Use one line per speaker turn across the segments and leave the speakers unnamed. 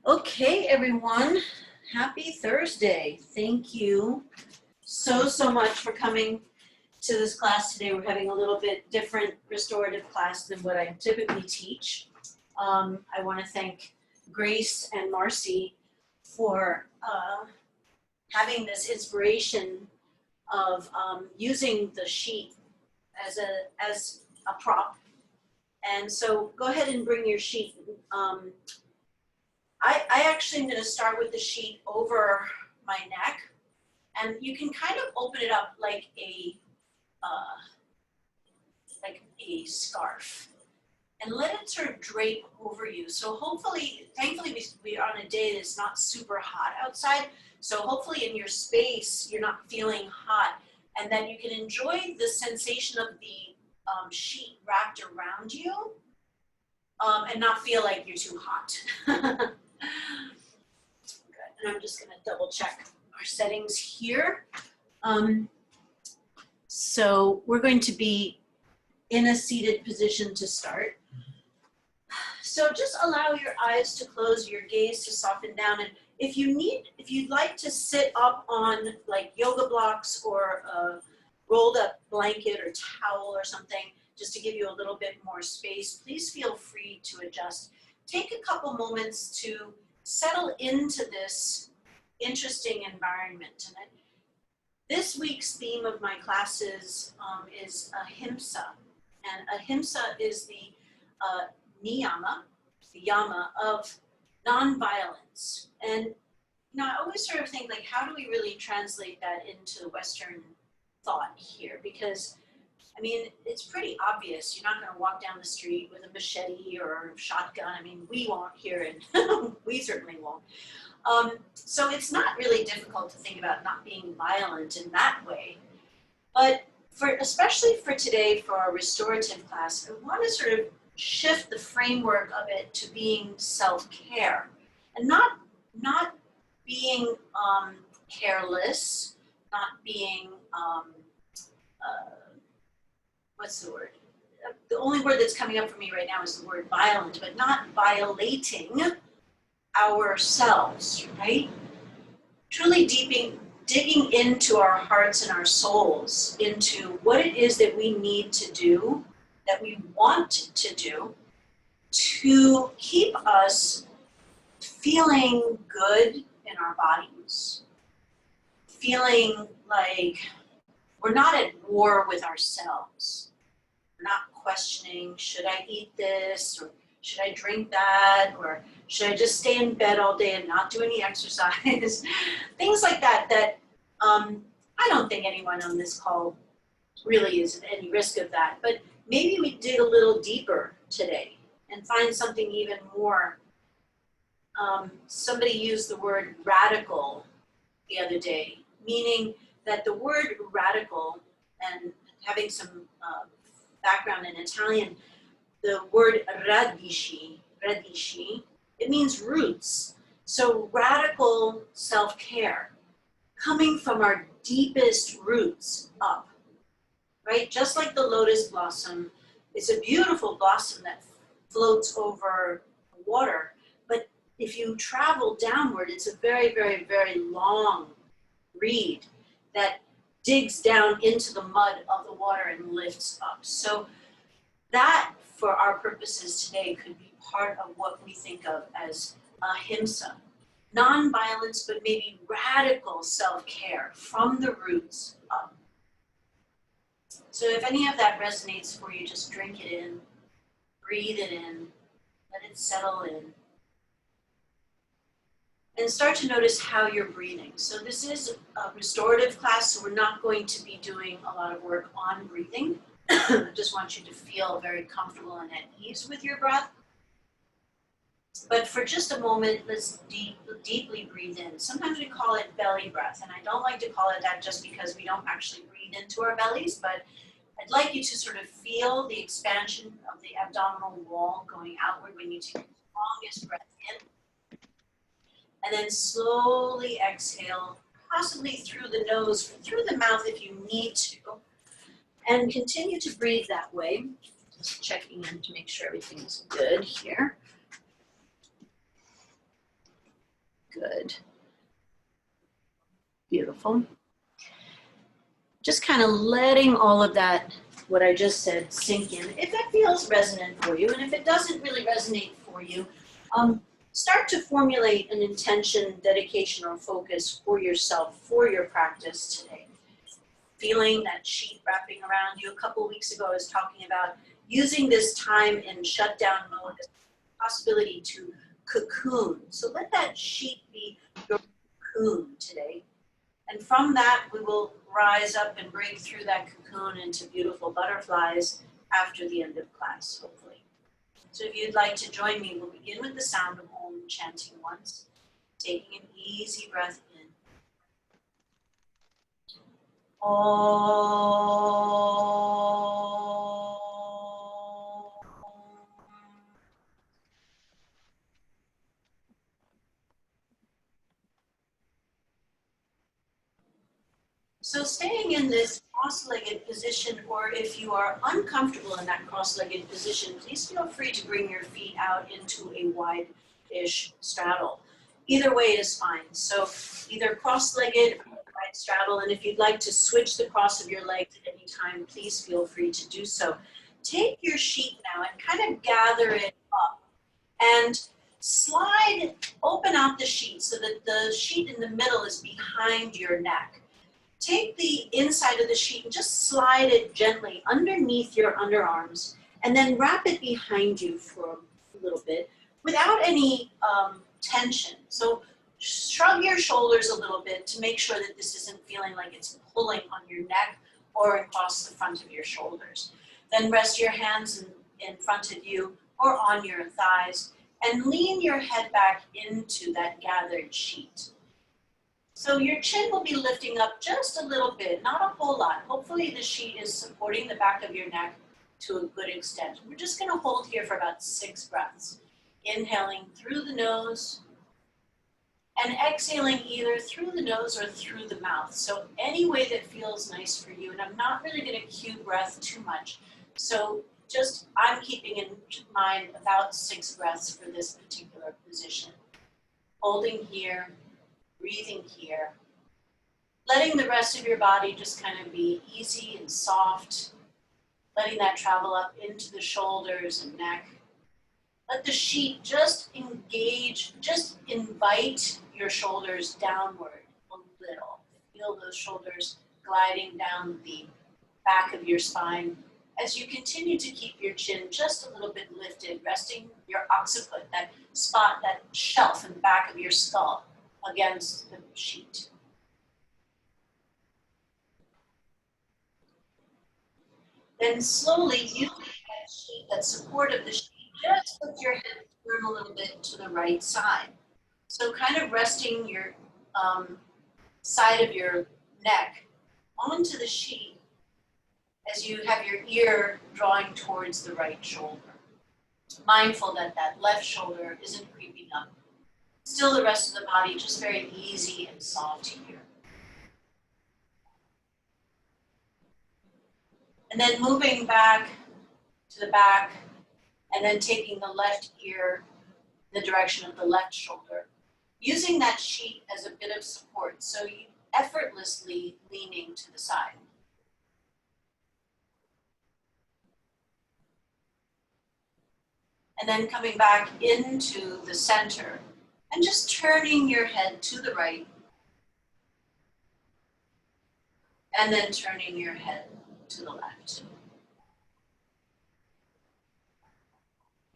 Okay, everyone, happy Thursday. Thank you so much for coming to this class today. We're having a little bit different restorative class than what I typically teach. I want to thank Grace and Marcy for having this inspiration of using the sheet as a prop. And so go ahead and bring your sheet. I actually am going to start with the sheet over my neck, and you can kind of open it up like a scarf, and let it sort of drape over you. So hopefully, thankfully, we are on a day that's not super hot outside. So hopefully, in your space, you're not feeling hot, and that you can enjoy the sensation of the sheet wrapped around you, and not feel like you're too hot. Good. And I'm just going to double check our settings here. So we're going to be in a seated position to start. So just allow your eyes to close, your gaze to soften down. And if you'd like to sit up on like yoga blocks or a rolled up blanket or towel or something, just to give you a little bit more space, please feel free to adjust. Take a couple moments to settle into this interesting environment. And this week's theme of my classes is ahimsa. And ahimsa is the niyama, the yama of nonviolence. And I always sort of think, like, how do we really translate that into Western thought here? Because I mean, it's pretty obvious. You're not going to walk down the street with a machete or a shotgun. I mean, we won't here, and we certainly won't. So it's not really difficult to think about not being violent in that way. But especially for today, for our restorative class, I want to sort of shift the framework of it to being self-care, and not being careless, not being what's the word? The only word that's coming up for me right now is the word violent, but not violating ourselves, right? Truly digging into our hearts and our souls, into what it is that we need to do, that we want to do, to keep us feeling good in our bodies, feeling like we're not at war with ourselves. We're not questioning, should I eat this, or should I drink that, or should I just stay in bed all day and not do any exercise? Things like that, I don't think anyone on this call really is at any risk of that. But maybe we dig a little deeper today and find something even more. Somebody used the word radical the other day, meaning that the word radical, and having some background in Italian, the word radici, it means roots. So radical self-care, coming from our deepest roots up, right? Just like the lotus blossom, it's a beautiful blossom that floats over water, but if you travel downward, it's a very, very, very long reed that digs down into the mud of the water and lifts up. So that, for our purposes today, could be part of what we think of as ahimsa. Non-violence, but maybe radical self-care from the roots up. So if any of that resonates for you, just drink it in, breathe it in, let it settle in. And start to notice how you're breathing. So this is a restorative class, so we're not going to be doing a lot of work on breathing. I just want you to feel very comfortable and at ease with your breath. But for just a moment, let's deeply breathe in. Sometimes we call it belly breath, and I don't like to call it that just because we don't actually breathe into our bellies, but I'd like you to sort of feel the expansion of the abdominal wall going outward when you take the longest breath in. And then slowly exhale, possibly through the nose, through the mouth if you need to. And continue to breathe that way. Just checking in to make sure everything's good here. Good. Beautiful. Just kind of letting all of that, what I just said, sink in. If that feels resonant for you, and if it doesn't really resonate for you, start to formulate an intention, dedication, or focus for yourself, for your practice today. Feeling that sheet wrapping around you. A couple weeks ago, I was talking about using this time in shutdown mode as a possibility to cocoon. So let that sheet be your cocoon today. And from that, we will rise up and break through that cocoon into beautiful butterflies after the end of class, hopefully. So if you'd like to join me, we'll begin with the sound of Om chanting once, taking an easy breath in. Om. So staying in this cross-legged position, or if you are uncomfortable in that cross-legged position, please feel free to bring your feet out into a wide-ish straddle. Either way is fine. So either cross-legged or wide straddle, and if you'd like to switch the cross of your legs at any time, please feel free to do so. Take your sheet now and kind of gather it up and slide, open out the sheet so that the sheet in the middle is behind your neck. Take the inside of the sheet and just slide it gently underneath your underarms and then wrap it behind you for a little bit without any tension. So shrug your shoulders a little bit to make sure that this isn't feeling like it's pulling on your neck or across the front of your shoulders. Then rest your hands in front of you or on your thighs and lean your head back into that gathered sheet. So your chin will be lifting up just a little bit, not a whole lot. Hopefully the sheet is supporting the back of your neck to a good extent. We're just going to hold here for about 6 breaths. Inhaling through the nose and exhaling either through the nose or through the mouth. So any way that feels nice for you. And I'm not really going to cue breath too much. So just I'm keeping in mind about 6 breaths for this particular position. Holding here. Breathing here, letting the rest of your body just kind of be easy and soft, letting that travel up into the shoulders and neck. Let the sheet just engage, just invite your shoulders downward a little. Feel those shoulders gliding down the back of your spine as you continue to keep your chin just a little bit lifted, resting your occiput, that spot, that shelf in the back of your skull, against the sheet. Then slowly, using that sheet, that support of the sheet, just let your head turn a little bit to the right side. So kind of resting your side of your neck onto the sheet as you have your ear drawing towards the right shoulder. Mindful that that left shoulder isn't creeping up. Still the rest of the body just very easy and soft here. And then moving back to the back and then taking the left ear in the direction of the left shoulder. Using that sheet as a bit of support, so you effortlessly leaning to the side. And then coming back into the center. And just turning your head to the right. And then turning your head to the left.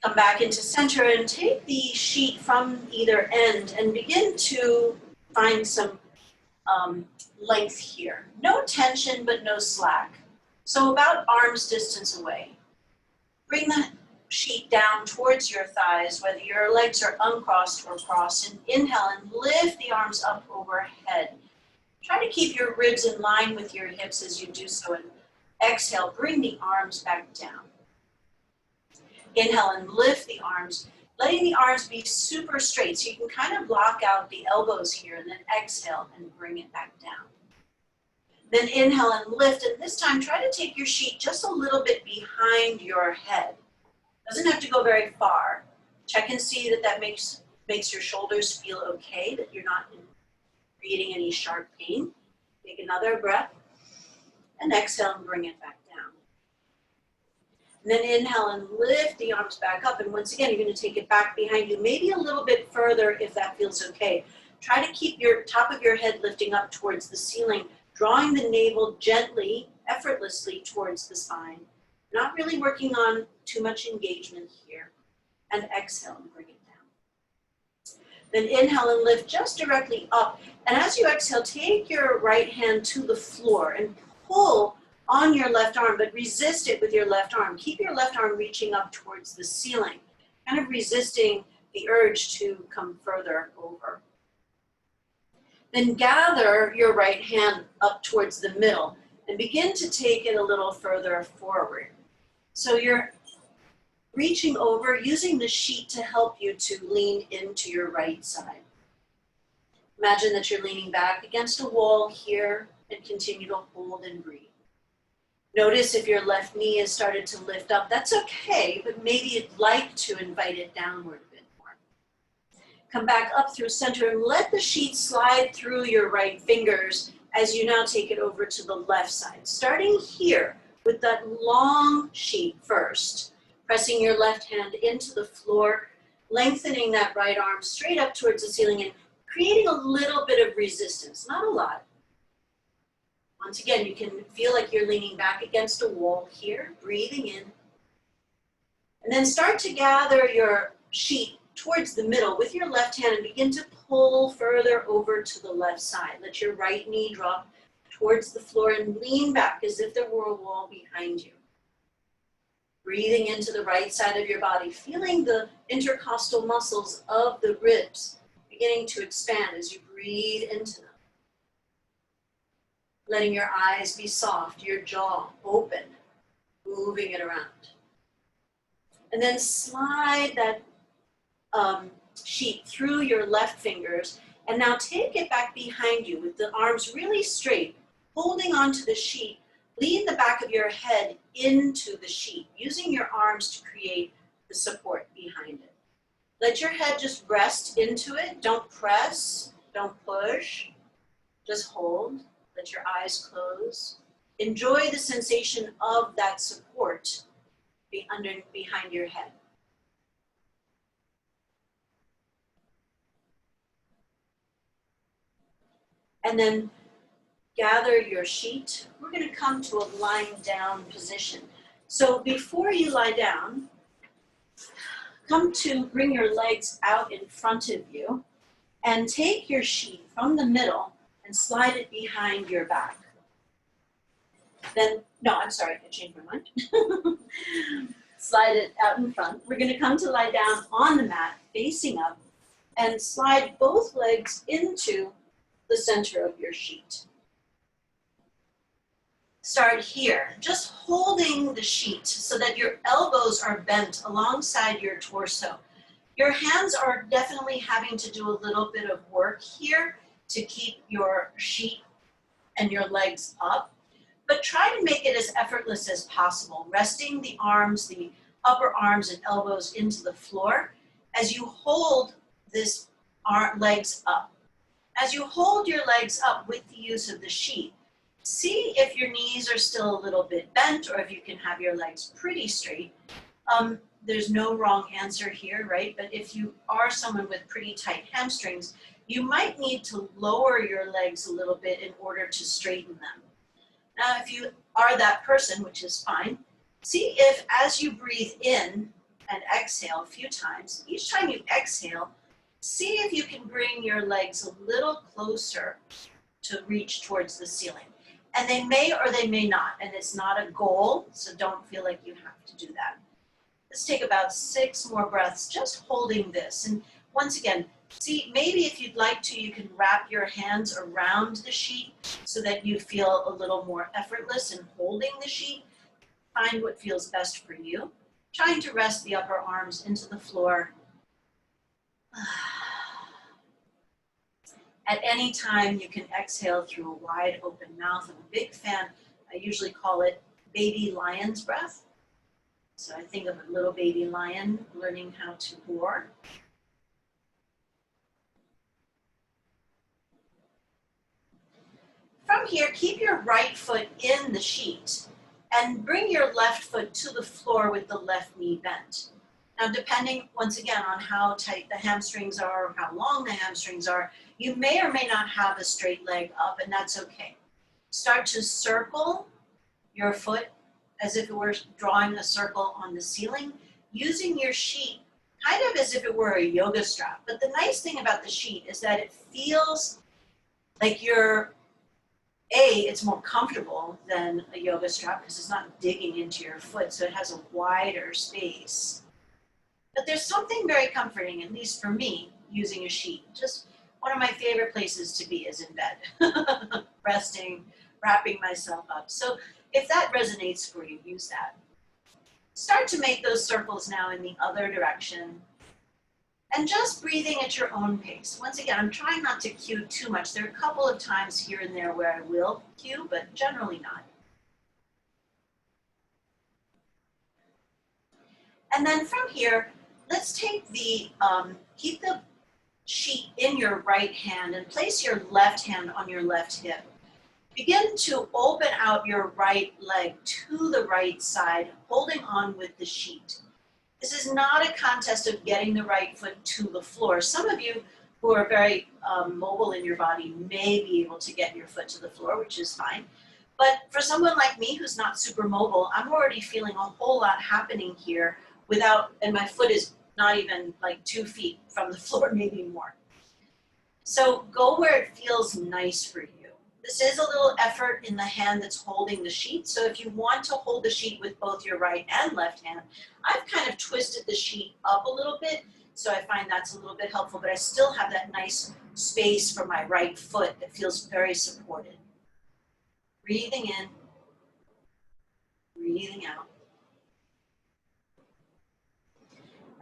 Come back into center and take the sheet from either end and begin to find some length here. No tension, but no slack. So about arm's distance away. Bring the sheet down towards your thighs, whether your legs are uncrossed or crossed, and inhale and lift the arms up overhead. Try to keep your ribs in line with your hips as you do so, and exhale, bring the arms back down. Inhale and lift the arms, letting the arms be super straight, so you can kind of block out the elbows here, and then exhale and bring it back down. Then inhale and lift, and this time try to take your sheet just a little bit behind your head. Doesn't have to go very far. Check and see that that makes makes your shoulders feel okay, that you're not creating any sharp pain. Take another breath and exhale and bring it back down. And then inhale and lift the arms back up. And once again, you're going to take it back behind you, maybe a little bit further if that feels okay. Try to keep your top of your head lifting up towards the ceiling, drawing the navel gently, effortlessly towards the spine. Not really working on too much engagement here. And exhale and bring it down. Then inhale and lift just directly up. And as you exhale, take your right hand to the floor and pull on your left arm, but resist it with your left arm. Keep your left arm reaching up towards the ceiling, kind of resisting the urge to come further over. Then gather your right hand up towards the middle and begin to take it a little further forward. So you're reaching over, using the sheet to help you to lean into your right side. Imagine that you're leaning back against a wall here and continue to hold and breathe. Notice if your left knee has started to lift up, that's okay, but maybe you'd like to invite it downward a bit more. Come back up through center and let the sheet slide through your right fingers as you now take it over to the left side. Starting here with that long sheet first, pressing your left hand into the floor, lengthening that right arm straight up towards the ceiling and creating a little bit of resistance, not a lot. Once again, you can feel like you're leaning back against a wall here, breathing in. And then start to gather your sheet towards the middle with your left hand and begin to pull further over to the left side. Let your right knee drop towards the floor and lean back as if there were a wall behind you. Breathing into the right side of your body, feeling the intercostal muscles of the ribs beginning to expand as you breathe into them. Letting your eyes be soft, your jaw open, moving it around. And then slide that sheet through your left fingers, and now take it back behind you with the arms really straight, holding onto the sheet. Lean the back of your head into the sheet, using your arms to create the support behind it. Let your head just rest into it. Don't press, don't push, just hold. Let your eyes close. Enjoy the sensation of that support behind your head. And then gather your sheet. We're going to come to a lying down position. So before you lie down, come to bring your legs out in front of you and take your sheet from the middle and slide it behind your back. Then, no, I'm sorry, I changed my mind. Slide it out in front. We're going to come to lie down on the mat, facing up, and slide both legs into the center of your sheet. Start here, just holding the sheet so that your elbows are bent alongside your torso. Your hands are definitely having to do a little bit of work here to keep your sheet and your legs up, but try to make it as effortless as possible, resting the arms, the upper arms and elbows into the floor as you hold this legs up. As you hold your legs up with the use of the sheet, see if your knees are still a little bit bent or if you can have your legs pretty straight. There's no wrong answer here, right? But if you are someone with pretty tight hamstrings, you might need to lower your legs a little bit in order to straighten them. Now, if you are that person, which is fine, see if as you breathe in and exhale a few times, each time you exhale, see if you can bring your legs a little closer to reach towards the ceiling. And they may or they may not, and it's not a goal, so don't feel like you have to do that. Let's take about 6 more breaths, just holding this. And once again, see, maybe if you'd like to, you can wrap your hands around the sheet so that you feel a little more effortless in holding the sheet. Find what feels best for you. Trying to rest the upper arms into the floor. At any time, you can exhale through a wide open mouth. I'm a big fan. I usually call it baby lion's breath. So I think of a little baby lion learning how to roar. here, keep your right foot in the sheet and bring your left foot to the floor with the left knee bent. Now, depending, once again, on how tight the hamstrings are or how long the hamstrings are, you may or may not have a straight leg up, and that's okay. Start to circle your foot as if it were drawing a circle on the ceiling, using your sheet kind of as if it were a yoga strap. But the nice thing about the sheet is that it feels like it's more comfortable than a yoga strap because it's not digging into your foot, so it has a wider space. But there's something very comforting, at least for me, using a sheet. Just one of my favorite places to be is in bed, resting, wrapping myself up. So if that resonates for you, use that. Start to make those circles now in the other direction. And just breathing at your own pace. Once again, I'm trying not to cue too much. There are a couple of times here and there where I will cue, but generally not. And then from here, let's take keep the sheet in your right hand and place your left hand on your left hip. Begin to open out your right leg to the right side, holding on with the sheet. This is not a contest of getting the right foot to the floor. Some of you who are very mobile in your body may be able to get your foot to the floor, which is fine. But for someone like me who's not super mobile, I'm already feeling a whole lot happening here and my foot is not even like 2 feet from the floor, maybe more. So go where it feels nice for you. This is a little effort in the hand that's holding the sheet. So if you want to hold the sheet with both your right and left hand, I've kind of twisted the sheet up a little bit. So I find that's a little bit helpful, but I still have that nice space for my right foot that feels very supported. Breathing in, breathing out.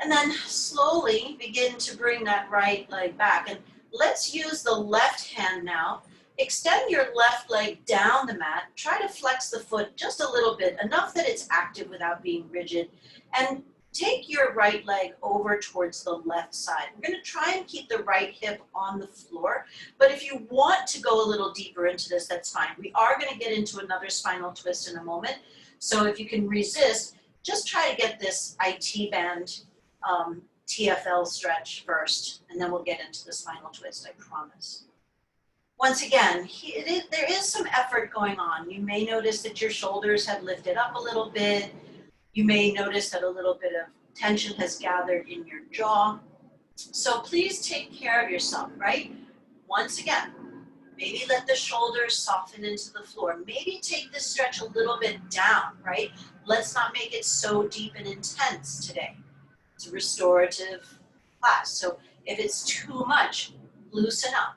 And then slowly begin to bring that right leg back. And let's use the left hand now. Extend your left leg down the mat. Try to flex the foot just a little bit, enough that it's active without being rigid. And take your right leg over towards the left side. We're going to try and keep the right hip on the floor. But if you want to go a little deeper into this, that's fine. We are going to get into another spinal twist in a moment. So if you can resist, just try to get this IT band TFL stretch first, and then we'll get into the spinal twist, I promise. Once again, there is some effort going on. You may notice that your shoulders have lifted up a little bit. You may notice that a little bit of tension has gathered in your jaw. So please take care of yourself, right? Once again, maybe let the shoulders soften into the floor. Maybe take this stretch a little bit down, right? Let's not make it so deep and intense today. It's a restorative class. So if it's too much, loosen up.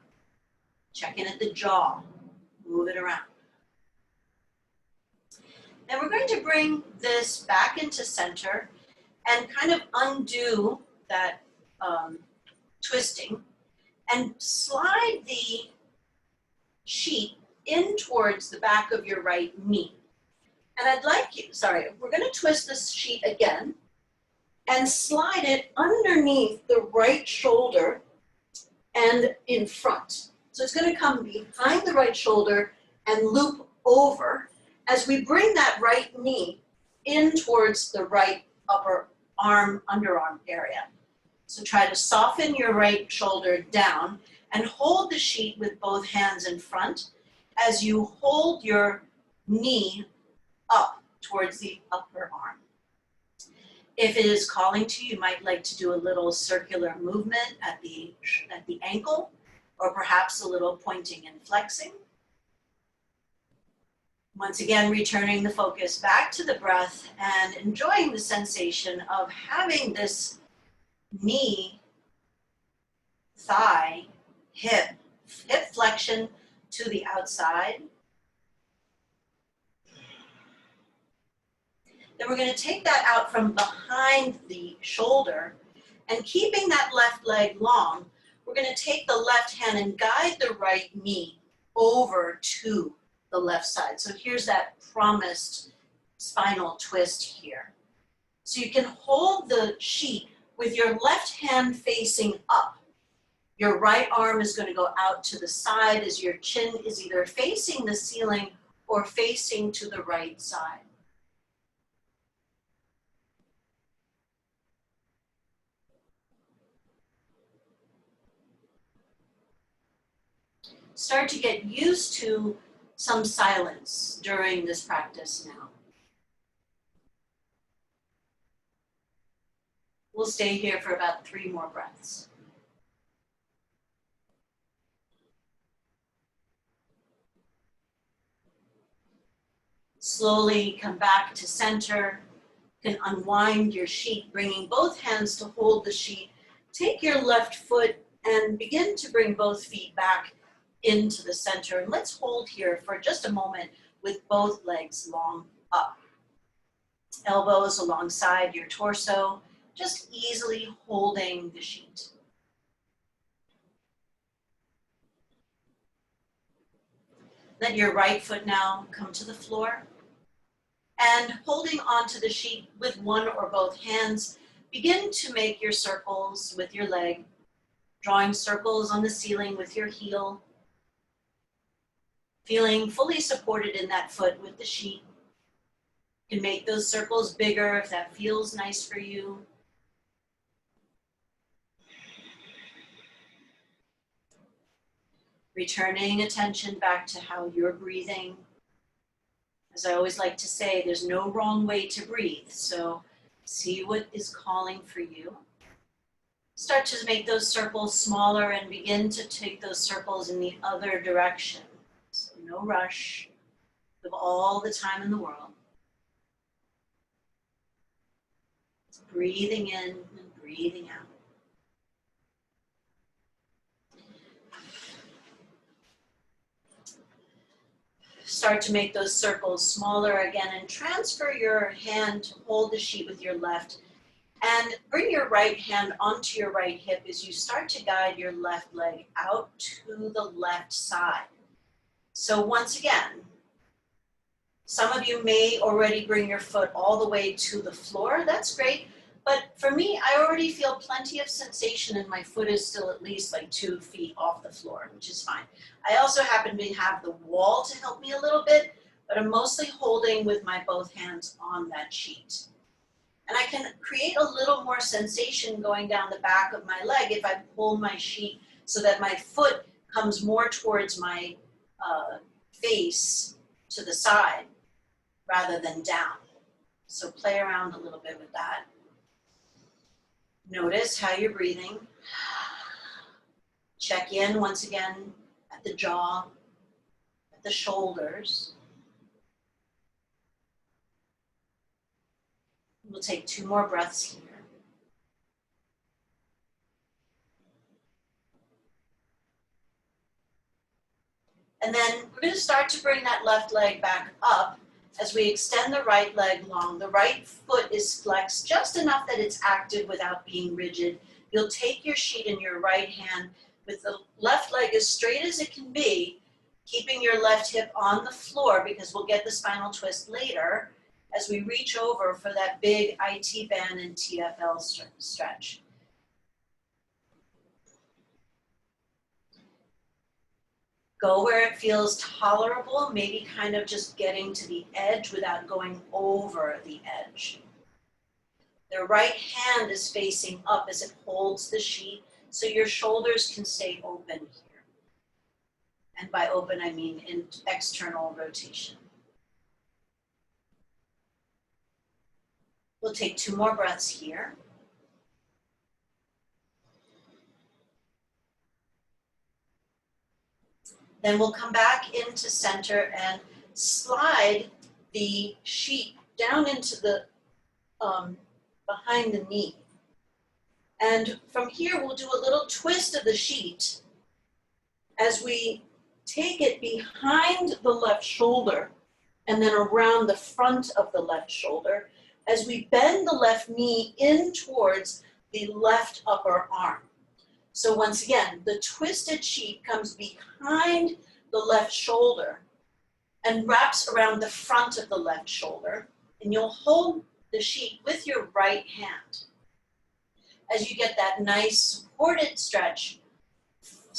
Check in at the jaw. Move it around. Then we're going to bring this back into center and kind of undo that twisting and slide the sheet in towards the back of your right knee. And we're going to twist this sheet again and slide it underneath the right shoulder and in front. So it's going to come behind the right shoulder and loop over as we bring that right knee in towards the right upper arm, underarm area. So try to soften your right shoulder down and hold the sheet with both hands in front as you hold your knee up towards the upper arm. If it is calling to you, you might like to do a little circular movement at the ankle, or perhaps a little pointing and flexing. Once again, returning the focus back to the breath and enjoying the sensation of having this knee, thigh, hip flexion to the outside. Then we're going to take that out from behind the shoulder, and keeping that left leg long, we're going to take the left hand and guide the right knee over to the left side. So here's that promised spinal twist here. So you can hold the sheet with your left hand facing up Your right arm is going to go out to the side as your chin is either facing the ceiling or facing to the right side. Start to get used to some silence during this practice now. We'll stay here for about 3 more breaths. Slowly come back to center. You can unwind your sheet, bringing both hands to hold the sheet. Take your left foot and begin to bring both feet back into the center. And let's hold here for just a moment with both legs long up. Elbows alongside your torso, just easily holding the sheet. Let your right foot now come to the floor. And holding onto the sheet with one or both hands, begin to make your circles with your leg, drawing circles on the ceiling with your heel, feeling fully supported in that foot with the sheet. You can make those circles bigger if that feels nice for you. Returning attention back to how you're breathing. As I always like to say, there's no wrong way to breathe, so see what is calling for you. Start to make those circles smaller and begin to take those circles in the other direction. So no rush, you have all the time in the world. Breathing in and breathing out. Start to make those circles smaller again and transfer your hand to hold the sheet with your left and bring your right hand onto your right hip as you start to guide your left leg out to the left side. So once again, some of you may already bring your foot all the way to the floor. That's great. But for me, I already feel plenty of sensation and my foot is still at least like 2 feet off the floor, which is fine. I also happen to have the wall to help me a little bit, but I'm mostly holding with my both hands on that sheet. And I can create a little more sensation going down the back of my leg if I pull my sheet so that my foot comes more towards my face to the side rather than down. So play around a little bit with that. Notice how you're breathing. Check in once again at the jaw, at the shoulders. We'll take 2 more breaths here. And then we're going to start to bring that left leg back up as we extend the right leg long. The right foot is flexed just enough that it's active without being rigid. You'll take your sheet in your right hand with the left leg as straight as it can be, keeping your left hip on the floor because we'll get the spinal twist later as we reach over for that big IT band and TFL stretch. Go where it feels tolerable, maybe kind of just getting to the edge without going over the edge. The right hand is facing up as it holds the sheet, so your shoulders can stay open here. And by open, I mean in external rotation. We'll take 2 more breaths here. Then we'll come back into center and slide the sheet down into the behind the knee. And from here, we'll do a little twist of the sheet as we take it behind the left shoulder and then around the front of the left shoulder as we bend the left knee in towards the left upper arm. So once again, the twisted sheet comes behind the left shoulder and wraps around the front of the left shoulder, and you'll hold the sheet with your right hand as you get that nice supported stretch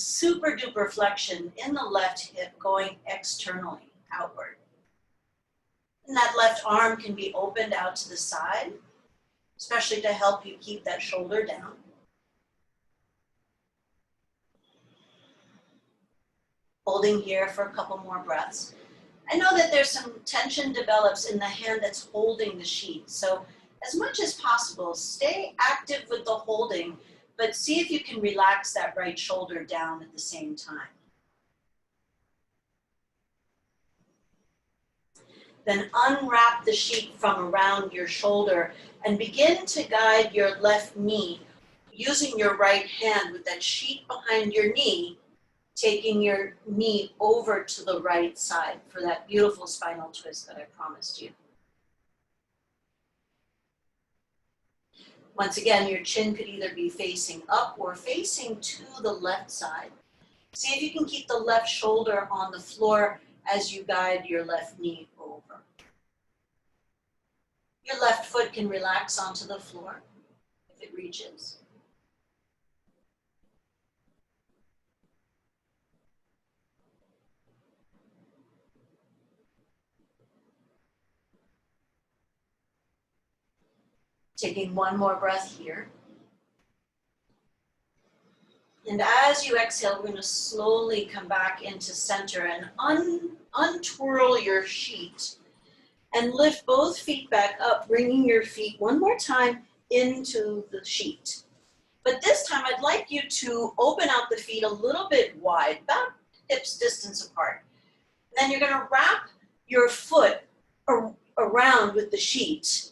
super duper flexion in the left hip going externally outward. And that left arm can be opened out to the side, especially to help you keep that shoulder down. Holding here for a couple more breaths. I know that there's some tension develops in the hand that's holding the sheet. So as much as possible, stay active with the holding, but see if you can relax that right shoulder down at the same time. Then unwrap the sheet from around your shoulder and begin to guide your left knee using your right hand with that sheet behind your knee, taking your knee over to the right side for that beautiful spinal twist that I promised you. Once again, your chin could either be facing up or facing to the left side. See if you can keep the left shoulder on the floor as you guide your left knee over. Your left foot can relax onto the floor if it reaches. Taking one more breath here. And as you exhale, we're going to slowly come back into center and untwirl your sheet and lift both feet back up, bringing your feet one more time into the sheet. But this time I'd like you to open out the feet a little bit wide, about hips distance apart. And then you're going to wrap your foot around with the sheet,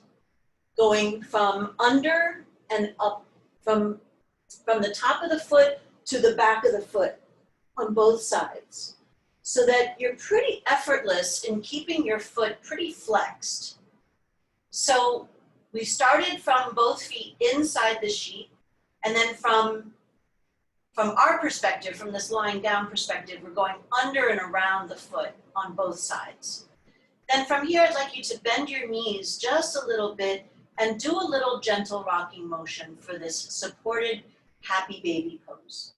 going from under and up, from the top of the foot to the back of the foot on both sides, so that you're pretty effortless in keeping your foot pretty flexed. So we started from both feet inside the sheet, and then from our perspective, from this lying down perspective, we're going under and around the foot on both sides. Then from here, I'd like you to bend your knees just a little bit and do a little gentle rocking motion for this supported happy baby pose.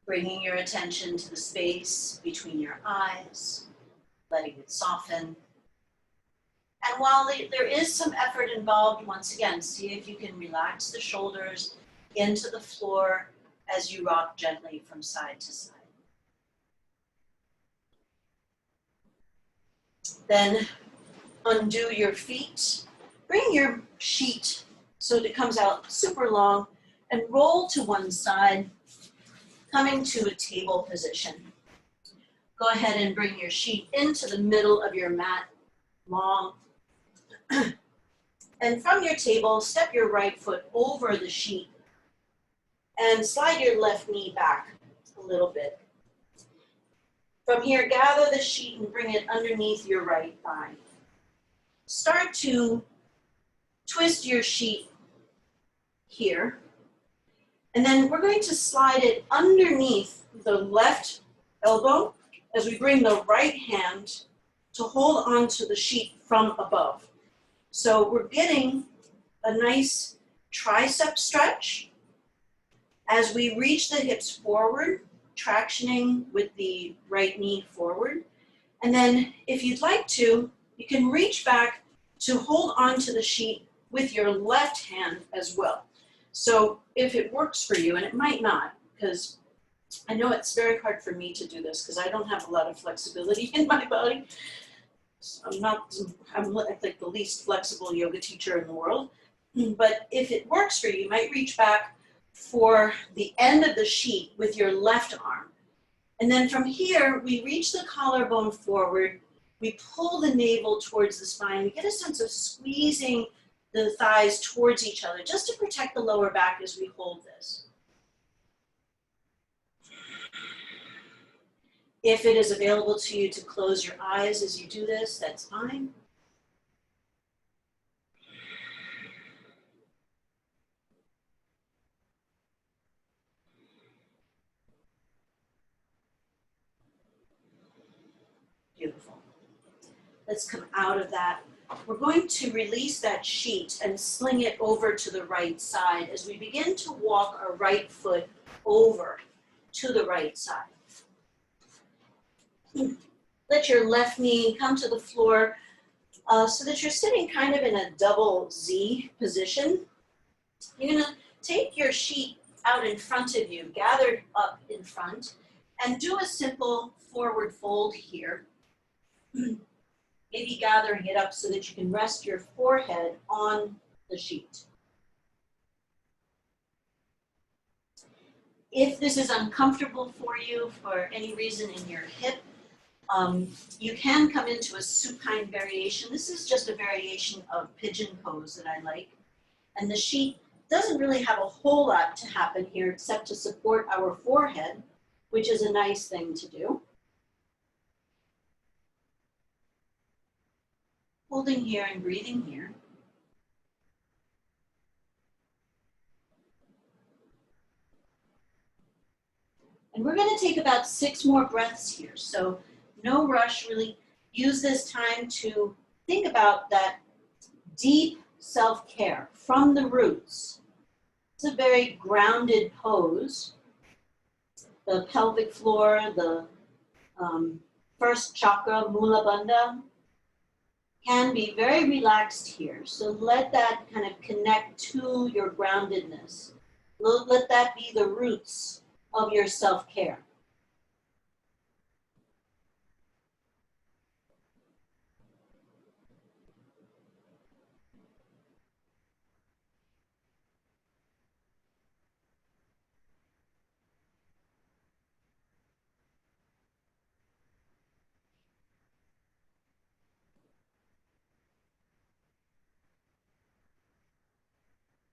Bringing your attention to the space between your eyes, letting it soften. And while there is some effort involved, once again, see if you can relax the shoulders into the floor as you rock gently from side to side. Then undo your feet. Bring your sheet so that it comes out super long and roll to one side, coming to a table position. Go ahead and bring your sheet into the middle of your mat, long. And from your table, step your right foot over the sheet and slide your left knee back a little bit. From here, gather the sheet and bring it underneath your right thigh. Start to twist your sheet here. And then we're going to slide it underneath the left elbow as we bring the right hand to hold onto the sheet from above. So we're getting a nice tricep stretch as we reach the hips forward, tractioning with the right knee forward. And then if you'd like to, you can reach back to hold onto the sheet with your left hand as well. So if it works for you, and it might not, because I know it's very hard for me to do this because I don't have a lot of flexibility in my body. I'm like the least flexible yoga teacher in the world. But if it works for you, you might reach back for the end of the sheet with your left arm. And then from here, we reach the collarbone forward. We pull the navel towards the spine. We get a sense of squeezing the thighs towards each other just to protect the lower back as we hold this. If it is available to you to close your eyes as you do this, that's fine. Beautiful. Let's come out of that. We're going to release that sheet and sling it over to the right side as we begin to walk our right foot over to the right side. Let your left knee come to the floor so that you're sitting kind of in a double Z position. You're going to take your sheet out in front of you, gathered up in front, and do a simple forward fold here. Maybe gathering it up so that you can rest your forehead on the sheet. If this is uncomfortable for you for any reason in your hip, you can come into a supine variation. This is just a variation of pigeon pose that I like. And the sheet doesn't really have a whole lot to happen here except to support our forehead, which is a nice thing to do. Holding here and breathing here. And we're going to take about 6 more breaths here. So no rush, really use this time to think about that deep self-care from the roots. It's a very grounded pose. The pelvic floor, the first chakra, Mula Bandha, can be very relaxed here. So let that kind of connect to your groundedness. Let that be the roots of your self-care.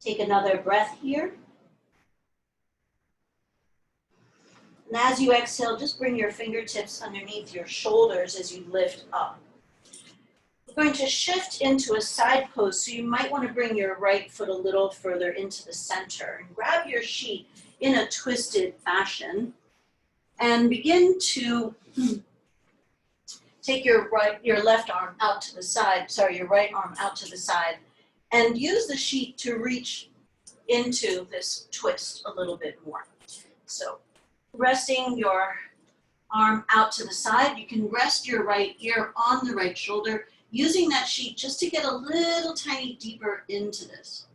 Take another breath here. And as you exhale, just bring your fingertips underneath your shoulders as you lift up. We're going to shift into a side pose, so you might want to bring your right foot a little further into the center and grab your sheet in a twisted fashion and begin to take your right arm out to the side, your right arm out to the side, and use the sheet to reach into this twist a little bit more. So resting your arm out to the side, you can rest your right ear on the right shoulder, using that sheet just to get a little tiny deeper into this.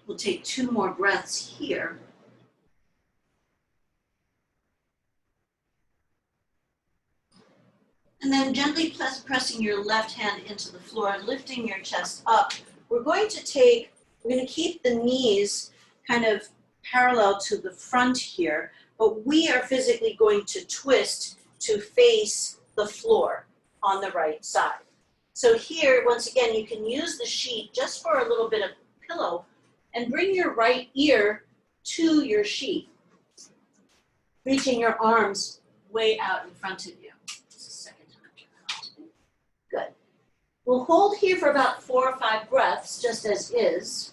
We'll take 2 more breaths here. And then gently pressing your left hand into the floor and lifting your chest up. We're going to keep the knees kind of parallel to the front here, but we are physically going to twist to face the floor on the right side. So here, once again, you can use the sheet just for a little bit of pillow and bring your right ear to your sheet, reaching your arms way out in front of you. Good. We'll hold here for about 4 or 5 breaths, just as is.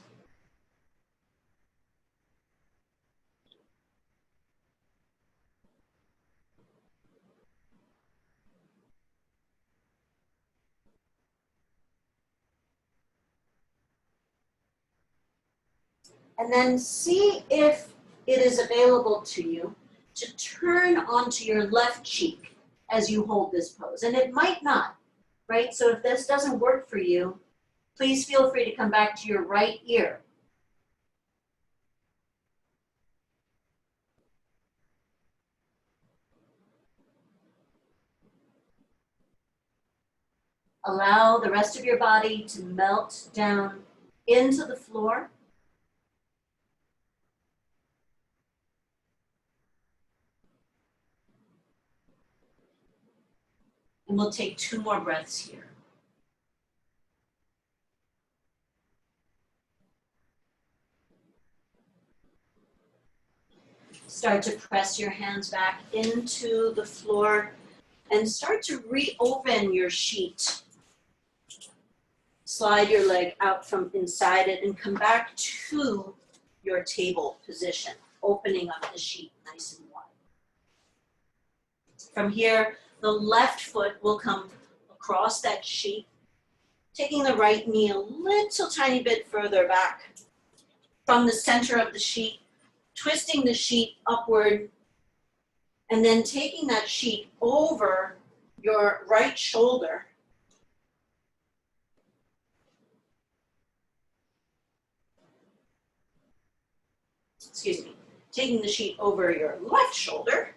And then see if it is available to you to turn onto your left cheek as you hold this pose. And it might not, right? So if this doesn't work for you, please feel free to come back to your right ear. Allow the rest of your body to melt down into the floor. And we'll take 2 more breaths here. Start to press your hands back into the floor and start to reopen your sheet. Slide your leg out from inside it and come back to your table position, opening up the sheet nice and wide. From here, the left foot will come across that sheet, taking the right knee a little tiny bit further back from the center of the sheet, twisting the sheet upward, and then taking that sheet over your right shoulder. Excuse me, taking the sheet over your left shoulder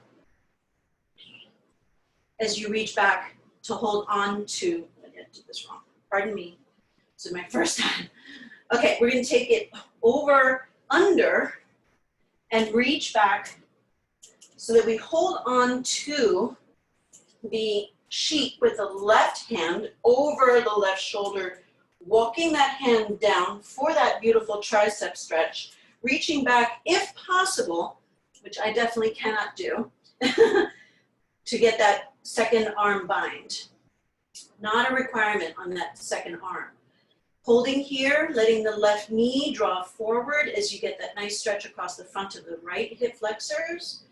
as you reach back to hold on to, I did this wrong, pardon me, this is my first time. Okay, we're gonna take it over, under, and reach back so that we hold on to the sheet with the left hand over the left shoulder, walking that hand down for that beautiful tricep stretch, reaching back if possible, which I definitely cannot do, to get that second arm bind. Not a requirement on that second arm. Holding here, letting the left knee draw forward as you get that nice stretch across the front of the right hip flexors.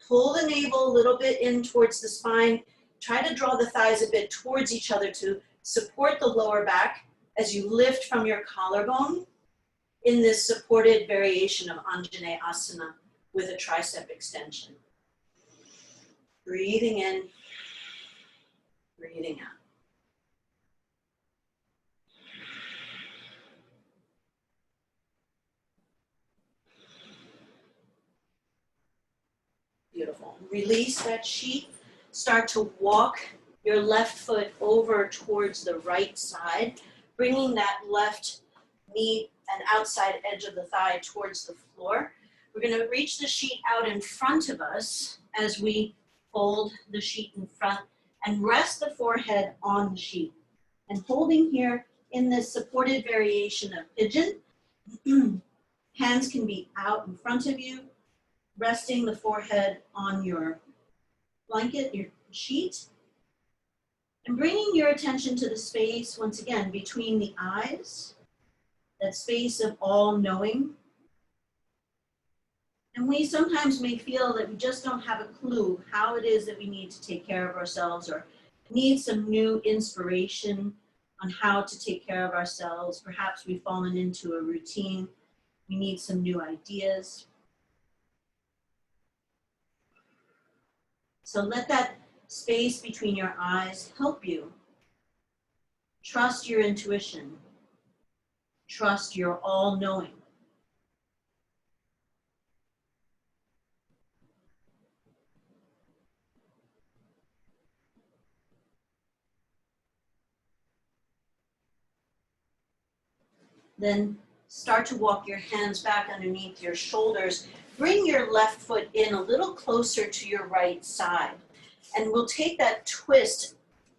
Pull the navel a little bit in towards the spine. Try to draw the thighs a bit towards each other to support the lower back as you lift from your collarbone in this supported variation of Anjaneyasana with a tricep extension. Breathing in, breathing out. Beautiful. Release that sheet. Start to walk your left foot over towards the right side, bringing that left knee and outside edge of the thigh towards the floor. We're going to reach the sheet out in front of us as we fold the sheet in front and rest the forehead on the sheet. And holding here in this supported variation of pigeon, hands can be out in front of you, resting the forehead on your blanket, your sheet, and bringing your attention to the space, once again, between the eyes, that space of all knowing. And we sometimes may feel that we just don't have a clue how it is that we need to take care of ourselves or need some new inspiration on how to take care of ourselves. Perhaps we've fallen into a routine. We need some new ideas. So let that space between your eyes help you. Trust your intuition. Trust your all-knowing. Then start to walk your hands back underneath your shoulders. Bring your left foot in a little closer to your right side. And we'll take that twist,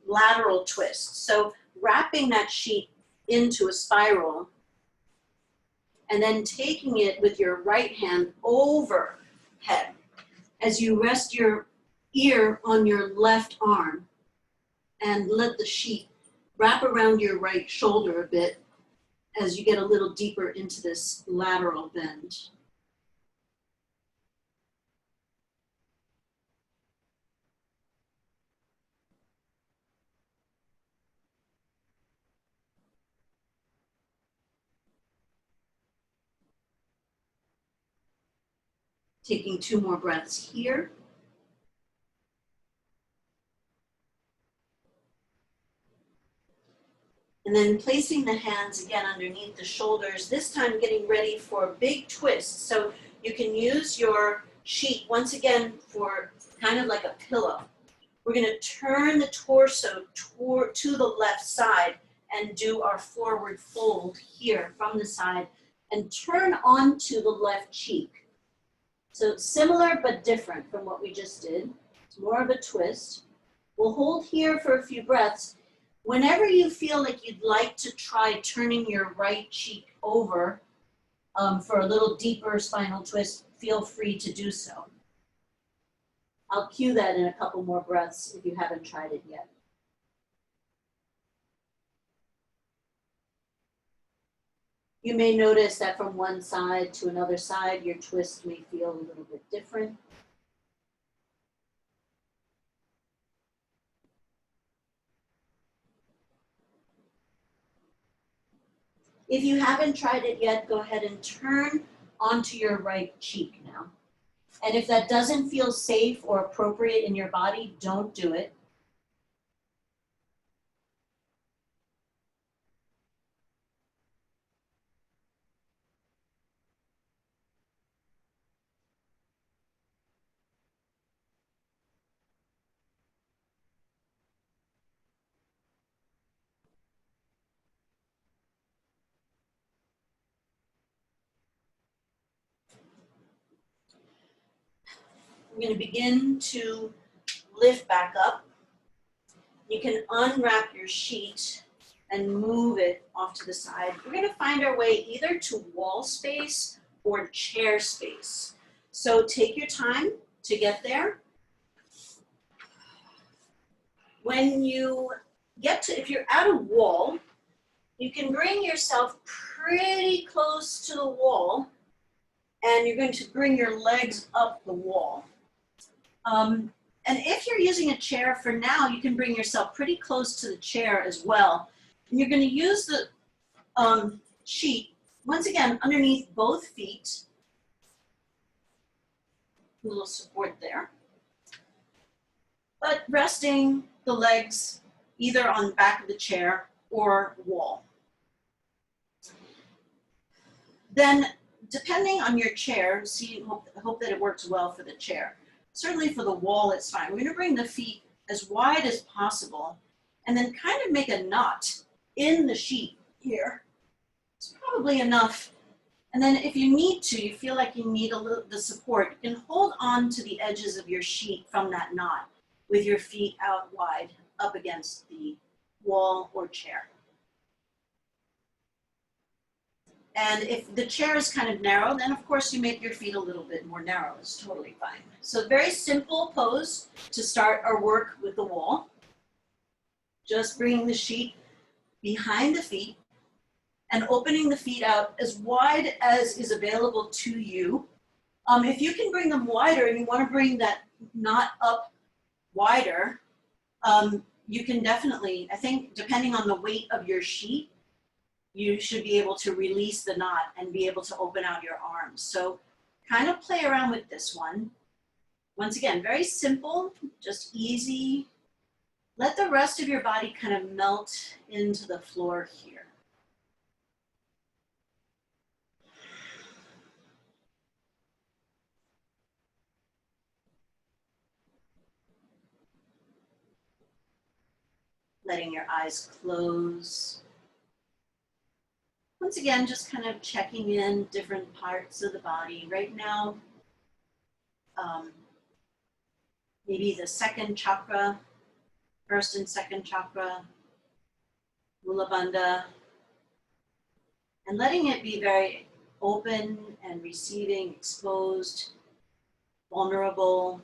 lateral twist. So wrapping that sheet into a spiral and then taking it with your right hand overhead as you rest your ear on your left arm and let the sheet wrap around your right shoulder a bit as you get a little deeper into this lateral bend. Taking 2 more breaths here. And then placing the hands again underneath the shoulders, this time getting ready for a big twist. So you can use your sheet once again for kind of like a pillow. We're going to turn the torso to the left side and do our forward fold here from the side and turn onto the left cheek. So similar but different from what we just did. It's more of a twist. We'll hold here for a few breaths. Whenever you feel like you'd like to try turning your right cheek over for a little deeper spinal twist, feel free to do so. I'll cue that in a couple more breaths if you haven't tried it yet. You may notice that from one side to another side, your twist may feel a little bit different. If you haven't tried it yet, go ahead and turn onto your right cheek now. And if that doesn't feel safe or appropriate in your body, don't do it. I'm going to begin to lift back up. You can unwrap your sheet and move it off to the side. We're going to find our way either to wall space or chair space. So take your time to get there. When you get to, if you're at a wall, you can bring yourself pretty close to the wall, and you're going to bring your legs up the wall. And if you're using a chair for now, you can bring yourself pretty close to the chair as well. And you're going to use the sheet, once again, underneath both feet. A little support there. But resting the legs either on the back of the chair or wall. Then, depending on your chair, hope that it works well for the chair. Certainly for the wall, it's fine. We're going to bring the feet as wide as possible and then kind of make a knot in the sheet here. It's probably enough. And then if you need to, you feel like you need a little the support, you can hold on to the edges of your sheet from that knot with your feet out wide up against the wall or chair. And if the chair is kind of narrow, then of course you make your feet a little bit more narrow. It's totally fine. So very simple pose to start our work with the wall. Just bringing the sheet behind the feet and opening the feet out as wide as is available to you. If you can bring them wider and you want to bring that knot up wider, you can definitely, I think depending on the weight of your sheet, you should be able to release the knot and be able to open out your arms. So kind of play around with this one. Once again, very simple, just easy. Let the rest of your body kind of melt into the floor here. Letting your eyes close. Once again, just kind of checking in different parts of the body. Right now, maybe the second chakra, first and second chakra, Mula Bandha, and letting it be very open and receiving, exposed, vulnerable,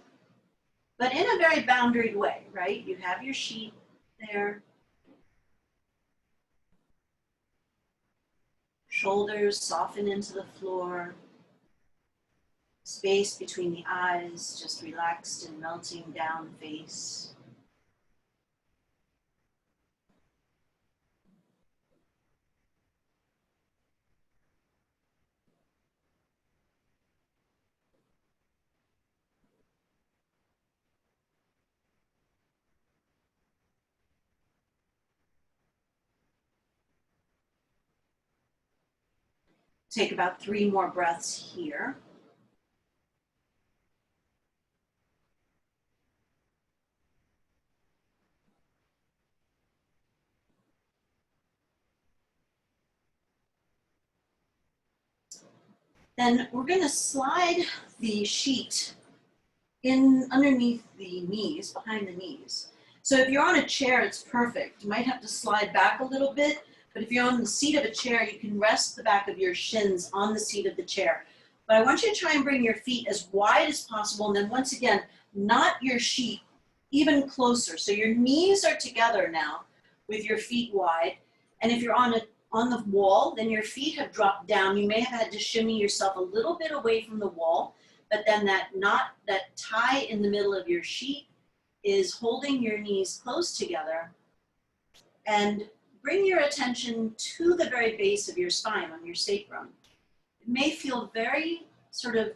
but in a very boundaried way, right? You have your sheet there. Shoulders soften into the floor. Space between the eyes, just relaxed and melting down face. Take about 3 more breaths here. Then we're going to slide the sheet in underneath the knees, behind the knees. So if you're on a chair, it's perfect. You might have to slide back a little bit, but if you're on the seat of a chair, you can rest the back of your shins on the seat of the chair. But I want you to try and bring your feet as wide as possible, and then once again, knot your sheet even closer. So your knees are together now with your feet wide. And if you're on the wall, then your feet have dropped down. You may have had to shimmy yourself a little bit away from the wall, but then that knot, that tie in the middle of your sheet is holding your knees close together. And bring your attention to the very base of your spine, on your sacrum. It may feel very sort of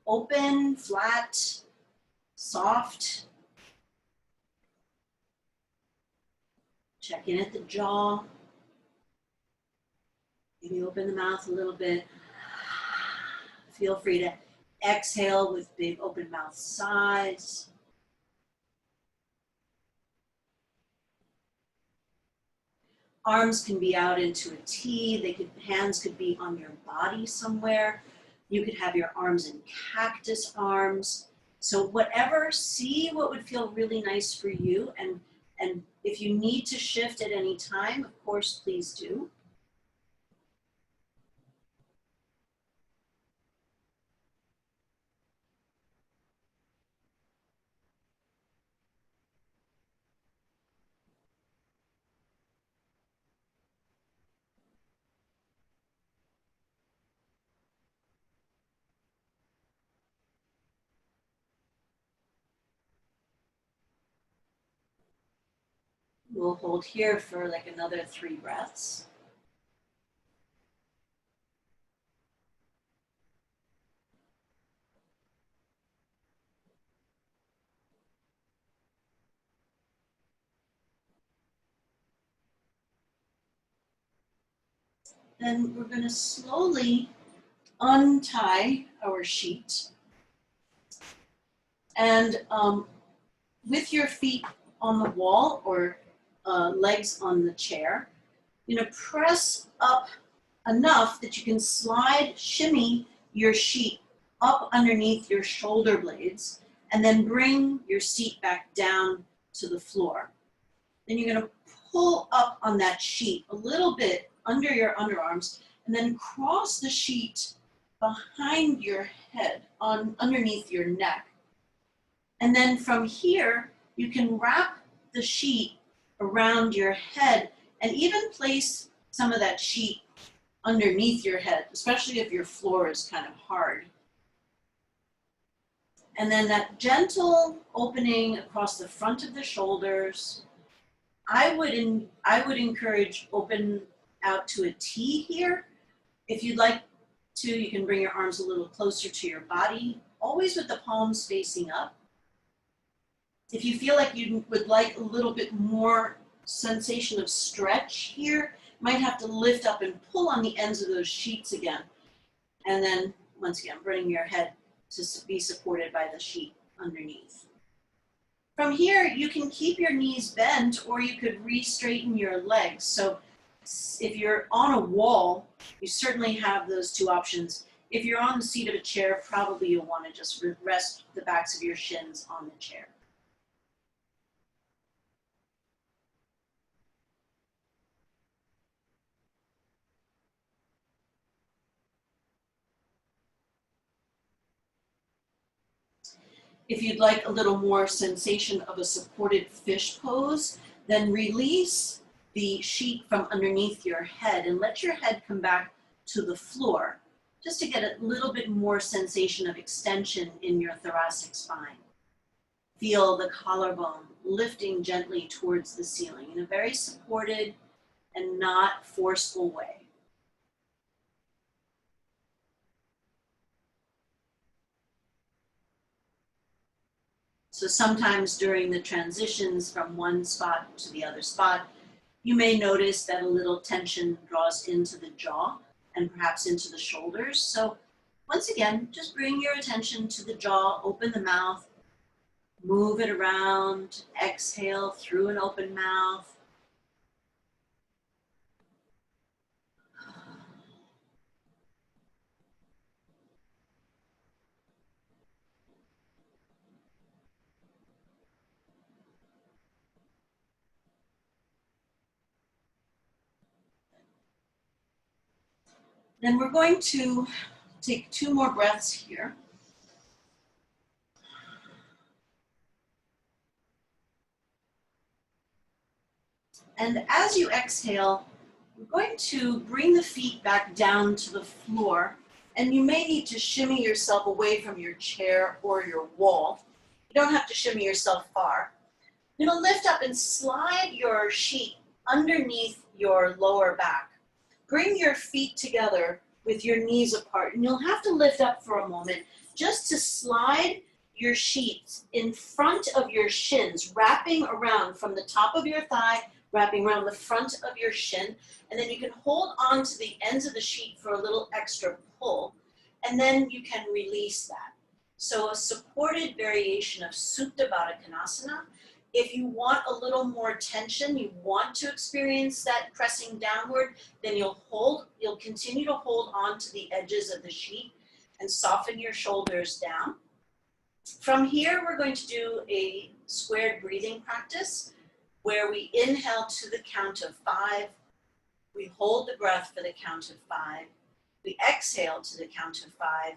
open, flat, soft. Check in at the jaw. Maybe open the mouth a little bit. Feel free to exhale with big open mouth sighs. Arms can be out into a T. Hands could be on your body somewhere. You could have your arms in cactus arms. So whatever, see what would feel really nice for you. And if you need to shift at any time, of course, please do. We'll hold here for like another 3 breaths. Then we're going to slowly untie our sheet. And with your feet on the wall or legs on the chair, you're going to press up enough that you can shimmy your sheet up underneath your shoulder blades, and then bring your seat back down to the floor. Then you're going to pull up on that sheet a little bit under your underarms, and then cross the sheet behind your head, underneath your neck. And then from here, you can wrap the sheet around your head and even place some of that sheet underneath your head, especially if your floor is kind of hard. And then that gentle opening across the front of the shoulders. I would encourage open out to a T here. If you'd like to, you can bring your arms a little closer to your body, always with the palms facing up. If you feel like you would like a little bit more sensation of stretch here, you might have to lift up and pull on the ends of those sheets again. And then, once again, bring your head to be supported by the sheet underneath. From here, you can keep your knees bent, or you could re-straighten your legs. So if you're on a wall, you certainly have those 2 options. If you're on the seat of a chair, probably you'll want to just rest the backs of your shins on the chair. If you'd like a little more sensation of a supported fish pose, then release the sheet from underneath your head and let your head come back to the floor, just to get a little bit more sensation of extension in your thoracic spine. Feel the collarbone lifting gently towards the ceiling in a very supported and not forceful way. So sometimes during the transitions from one spot to the other spot, you may notice that a little tension draws into the jaw and perhaps into the shoulders. So once again, just bring your attention to the jaw, open the mouth, move it around, exhale through an open mouth. Then we're going to take 2 more breaths here. And as you exhale, we're going to bring the feet back down to the floor, and you may need to shimmy yourself away from your chair or your wall. You don't have to shimmy yourself far. You're going to lift up and slide your sheet underneath your lower back. Bring your feet together with your knees apart, and you'll have to lift up for a moment just to slide your sheets in front of your shins, wrapping around from the top of your thigh, wrapping around the front of your shin, and then you can hold on to the ends of the sheet for a little extra pull, and then you can release that. So a supported variation of Supta Baddha Konasana. If you want a little more tension, you want to experience that pressing downward, then you'll continue to hold on to the edges of the sheet and soften your shoulders down. From here, we're going to do a squared breathing practice where we inhale to the count of 5, we hold the breath for the count of 5, we exhale to the count of 5,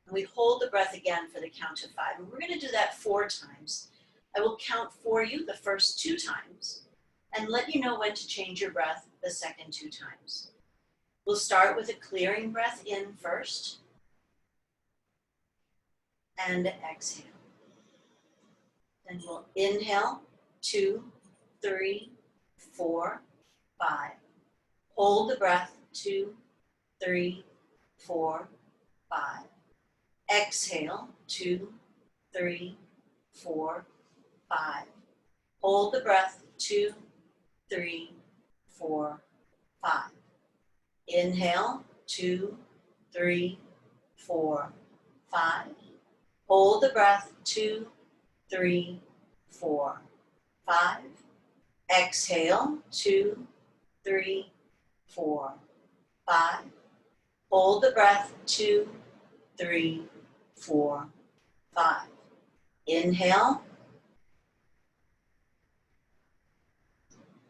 and we hold the breath again for the count of 5. And we're going to do that 4 times. I will count for you the first 2 times and let you know when to change your breath the second 2 times. We'll start with a clearing breath in first and exhale. Then we'll inhale 2, 3, 4, 5. Hold the breath 2, 3, 4, 5. Exhale 2, 3, 4, 5. Hold the breath 2, 3, 4, 5. Inhale 2, 3, 4, 5. Hold the breath 2, 3, 4, 5. Exhale 2, 3, 4, 5. Hold the breath 2, 3, 4, 5. Inhale.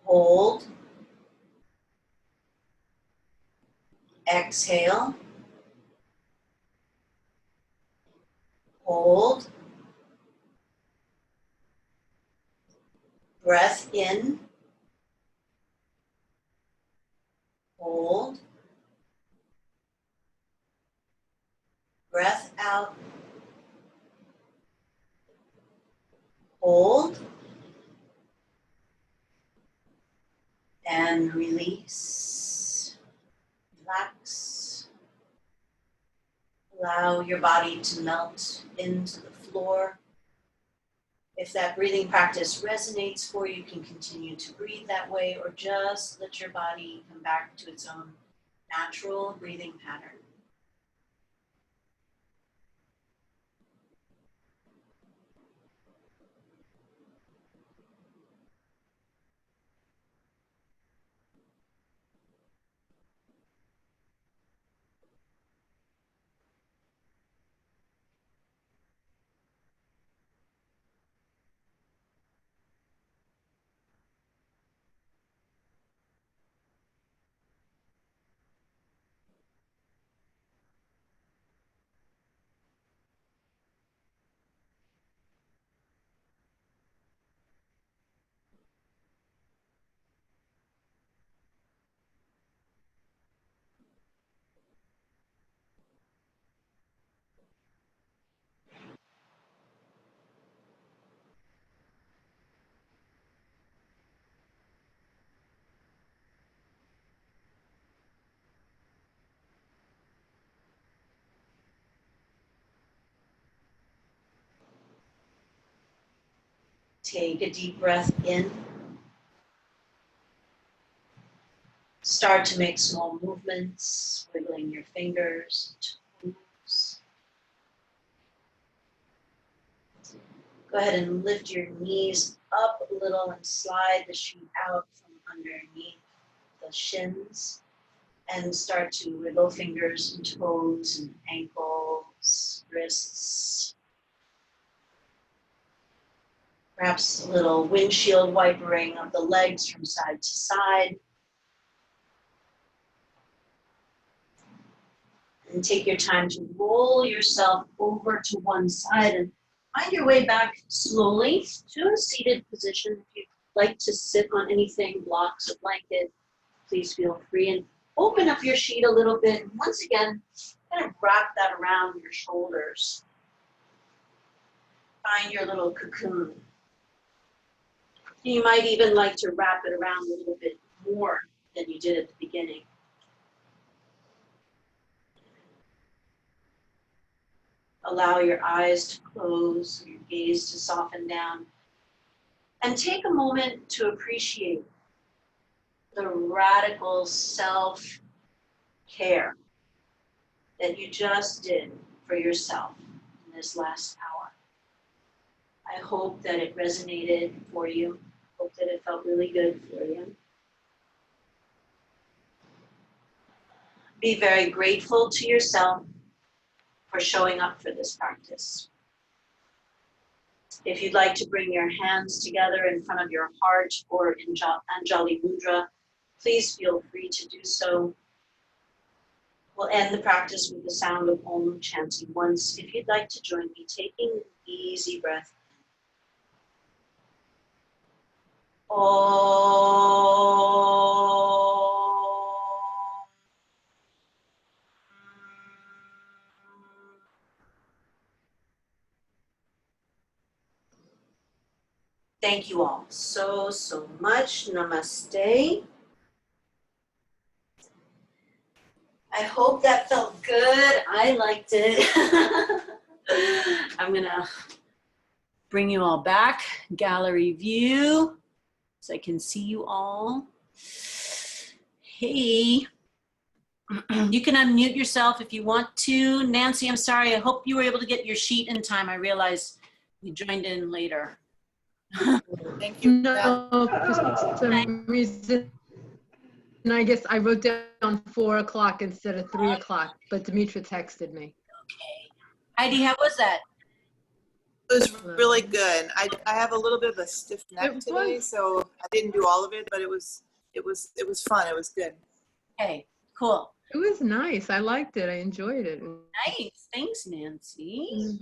Hold. Exhale. Hold. Breath in. Hold. Breath out. Hold. And release. Relax. Allow your body to melt into the floor. If that breathing practice resonates for you, you can continue to breathe that way, or just let your body come back to its own natural breathing pattern. Take a deep breath in. Start to make small movements, wiggling your fingers, toes. Go ahead and lift your knees up a little and slide the sheet out from underneath the shins. And start to wiggle fingers and toes and ankles, wrists. Perhaps a little windshield wipering of the legs from side to side. And take your time to roll yourself over to one side and find your way back slowly to a seated position. If you'd like to sit on anything, blocks, a blanket, please feel free. And open up your sheet a little bit. And once again, kind of wrap that around your shoulders. Find your little cocoon. You might even like to wrap it around a little bit more than you did at the beginning. Allow your eyes to close, your gaze to soften down, and take a moment to appreciate the radical self-care that you just did for yourself in this last hour. I hope that it resonated for you. I hope that it felt really good for you. Be very grateful to yourself for showing up for this practice. If you'd like to bring your hands together in front of your heart or in Anjali Mudra, please feel free to do so. We'll end the practice with the sound of Om chanting once. If you'd like to join me, taking an easy breath. Om. Thank you all so much. Namaste. I hope that felt good. I liked it. I'm gonna bring you all back, gallery view, so I can see you all. Hey, you can unmute yourself if you want to. Nancy, I'm sorry, I hope you were able to get your sheet in time. I realized you joined in later.
Thank you.
No, for some reason, and I guess I wrote down 4 o'clock instead of 3 o'clock, but Demetra texted me.
Okay. Heidi, how was that?
It was really good. I have a little bit of a stiff neck today, so I didn't do all of it, but it was fun. It was good.
Okay, cool.
It was nice. I liked it. I enjoyed it.
Nice. Thanks, Nancy.